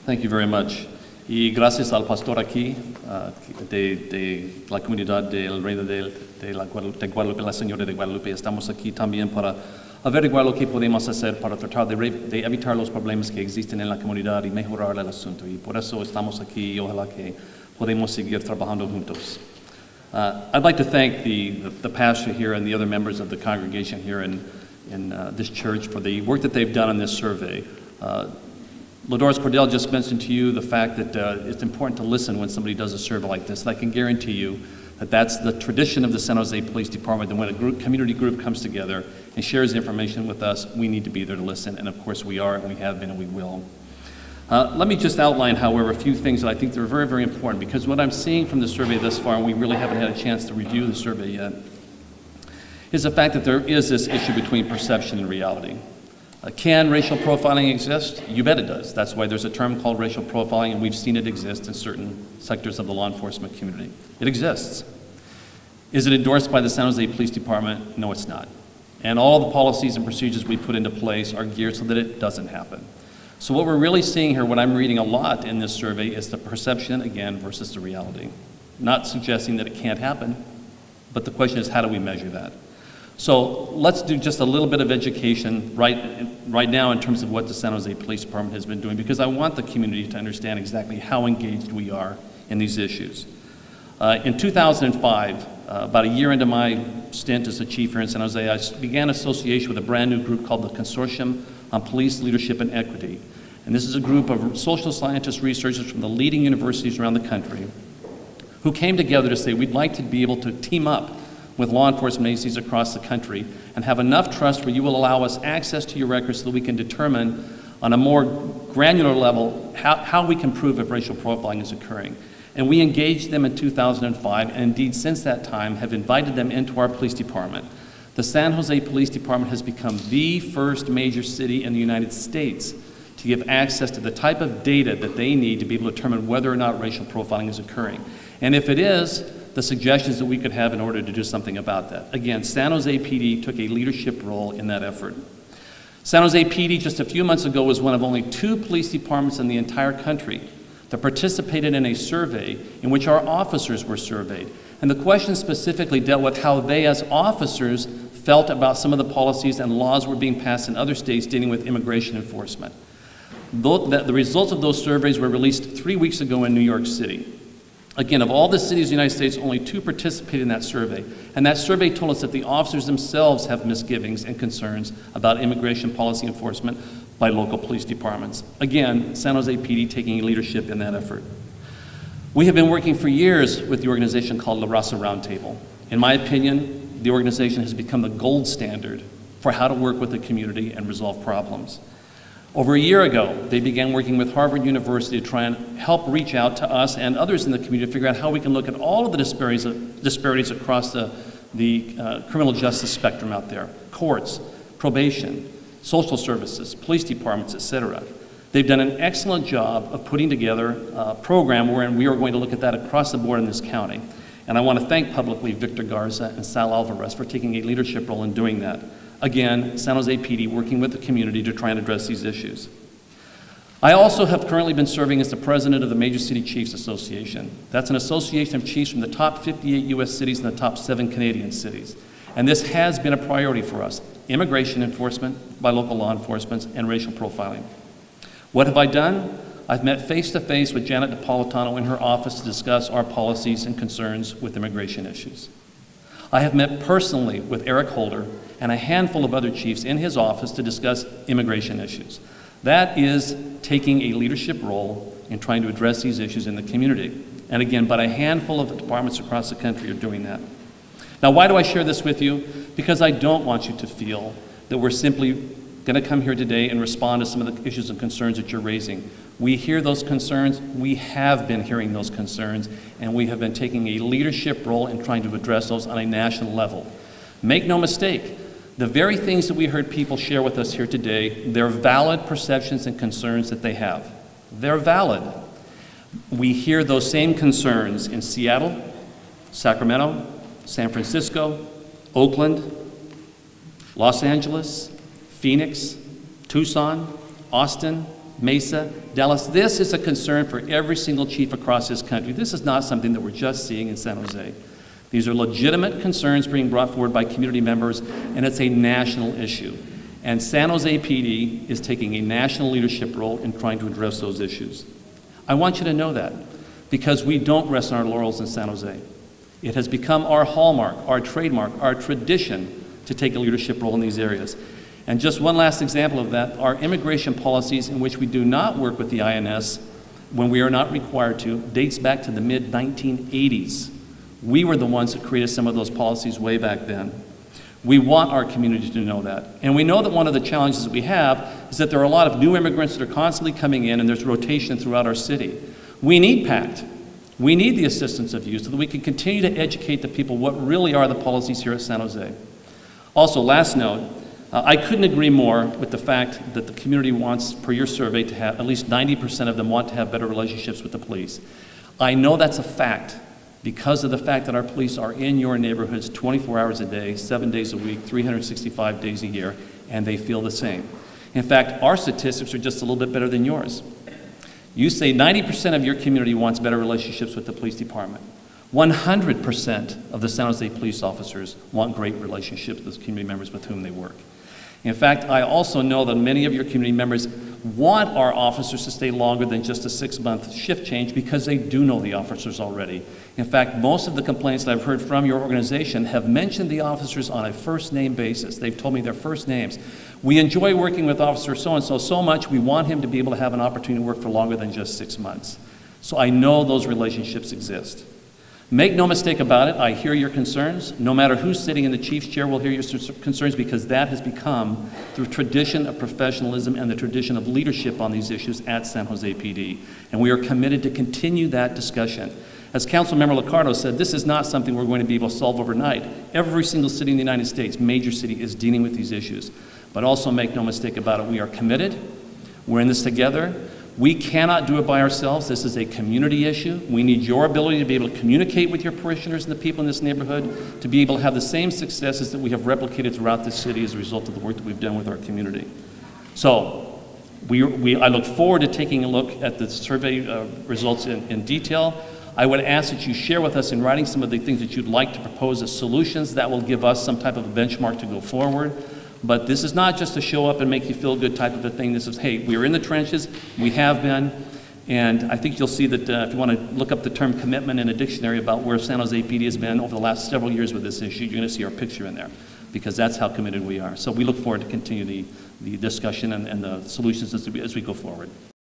Thank you very much. Y gracias al pastor aquí de la comunidad del Reino de Guadalupe, la Señora de Guadalupe. Estamos aquí también para averiguar lo que podemos hacer para tratar de evitar los problemas que existen en la comunidad y mejorar el asunto. Y por eso estamos aquí y ojalá que podamos seguir trabajando juntos. I'd like to thank the pastor here and the other members of the congregation here in this church for the work that they've done on this survey. Lourdes Cordell just mentioned to you the fact that it's important to listen when somebody does a survey like this. And I can guarantee you that that's the tradition of the San Jose Police Department, that when a community group comes together and shares information with us, we need to be there to listen. And of course we are, and we have been, and we will. Let me just outline, however, a few things that I think that are very, very important, because what I'm seeing from the survey thus far, and we really haven't had a chance to review the survey yet, is the fact that there is this issue between perception and reality. Can racial profiling exist? You bet it does. That's why there's a term called racial profiling, and we've seen it exist in certain sectors of the law enforcement community. It exists. Is it endorsed by the San Jose Police Department? No, it's not. And all the policies and procedures we put into place are geared so that it doesn't happen. So what we're really seeing here, what I'm reading a lot in this survey, is the perception, again, versus the reality. Not suggesting that it can't happen, but the question is, how do we measure that? So let's do just a little bit of education right now in terms of what the San Jose Police Department has been doing, because I want the community to understand exactly how engaged we are in these issues. In 2005, about a year into my stint as a chief here in San Jose, I began association with a brand new group called the Consortium on Police Leadership and Equity. And this is a group of social scientists, researchers from the leading universities around the country who came together to say we'd like to be able to team up with law enforcement agencies across the country and have enough trust where you will allow us access to your records so that we can determine on a more granular level how we can prove if racial profiling is occurring. And we engaged them in 2005, and indeed since that time have invited them into our police department. The San Jose Police Department has become the first major city in the United States to give access to the type of data that they need to be able to determine whether or not racial profiling is occurring. And if it is, the suggestions that we could have in order to do something about that. Again, San Jose PD took a leadership role in that effort. San Jose PD just a few months ago was one of only 2 police departments in the entire country that participated in a survey in which our officers were surveyed. And the question specifically dealt with how they as officers felt about some of the policies and laws were being passed in other states dealing with immigration enforcement. The results of those surveys were released 3 weeks ago in New York City. Again, of all the cities in the United States, only 2 participated in that survey. And that survey told us that the officers themselves have misgivings and concerns about immigration policy enforcement by local police departments. Again, San Jose PD taking leadership in that effort. We have been working for years with the organization called La Raza Roundtable. In my opinion, the organization has become the gold standard for how to work with the community and resolve problems. Over a year ago, they began working with Harvard University to try and help reach out to us and others in the community to figure out how we can look at all of the disparities across the criminal justice spectrum out there. Courts, probation, social services, police departments, etc. They've done an excellent job of putting together a program wherein we are going to look at that across the board in this county. And I want to thank publicly Victor Garza and Sal Alvarez for taking a leadership role in doing that. Again, San Jose PD working with the community to try and address these issues. I also have currently been serving as the president of the Major City Chiefs Association. That's an association of chiefs from the top 58 US cities and the top 7 Canadian cities. And this has been a priority for us: immigration enforcement by local law enforcement and racial profiling. What have I done? I've met face-to-face with Janet Napolitano in her office to discuss our policies and concerns with immigration issues. I have met personally with Eric Holder and a handful of other chiefs in his office to discuss immigration issues. That is taking a leadership role in trying to address these issues in the community. And again, but a handful of departments across the country are doing that. Now, why do I share this with you? Because I don't want you to feel that we're simply going to come here today and respond to some of the issues and concerns that you're raising. We hear those concerns, we have been hearing those concerns, and we have been taking a leadership role in trying to address those on a national level. Make no mistake, the very things that we heard people share with us here today, they're valid perceptions and concerns that they have. They're valid. We hear those same concerns in Seattle, Sacramento, San Francisco, Oakland, Los Angeles, Phoenix, Tucson, Austin, Mesa, Dallas. This is a concern for every single chief across this country. This is not something that we're just seeing in San Jose. These are legitimate concerns being brought forward by community members, and it's a national issue. And San Jose PD is taking a national leadership role in trying to address those issues. I want you to know that, because we don't rest on our laurels in San Jose. It has become our hallmark, our trademark, our tradition to take a leadership role in these areas. And just one last example of that, our immigration policies in which we do not work with the INS when we are not required to, dates back to the mid-1980s. We were the ones that created some of those policies way back then. We want our community to know that. And we know that one of the challenges that we have is that there are a lot of new immigrants that are constantly coming in, and there's rotation throughout our city. We need PACT. We need the assistance of you so that we can continue to educate the people what really are the policies here at San Jose. Also, last note, I couldn't agree more with the fact that the community wants, per your survey, to have at least 90% of them want to have better relationships with the police. I know that's a fact because of the fact that our police are in your neighborhoods 24 hours a day, 7 days a week, 365 days a year, and they feel the same. In fact, our statistics are just a little bit better than yours. You say 90% of your community wants better relationships with the police department. 100% of the San Jose police officers want great relationships with community members with whom they work. In fact, I also know that many of your community members want our officers to stay longer than just a 6-month shift change because they do know the officers already. In fact, most of the complaints that I've heard from your organization have mentioned the officers on a first-name basis. They've told me their first names. We enjoy working with Officer so-and-so so much, we want him to be able to have an opportunity to work for longer than just 6 months. So I know those relationships exist. Make no mistake about it, I hear your concerns. No matter who's sitting in the chief's chair will hear your concerns, because that has become the tradition of professionalism and the tradition of leadership on these issues at San Jose PD. And we are committed to continue that discussion. As Councilmember Liccardo said, this is not something we're going to be able to solve overnight. Every single city in the United States, major city, is dealing with these issues. But also make no mistake about it, we are committed. We're in this together. We cannot do it by ourselves. This is a community issue. We need your ability to be able to communicate with your parishioners and the people in this neighborhood, to be able to have the same successes that we have replicated throughout this city as a result of the work that we've done with our community. So I look forward to taking a look at the survey results in detail. I would ask that you share with us in writing some of the things that you'd like to propose as solutions that will give us some type of a benchmark to go forward. But this is not just a show up and make you feel good type of a thing. This is, hey, we're in the trenches, we have been, and I think you'll see that if you want to look up the term commitment in a dictionary about where San Jose PD has been over the last several years with this issue, you're going to see our picture in there, because that's how committed we are. So we look forward to continue the discussion and the solutions as we go forward.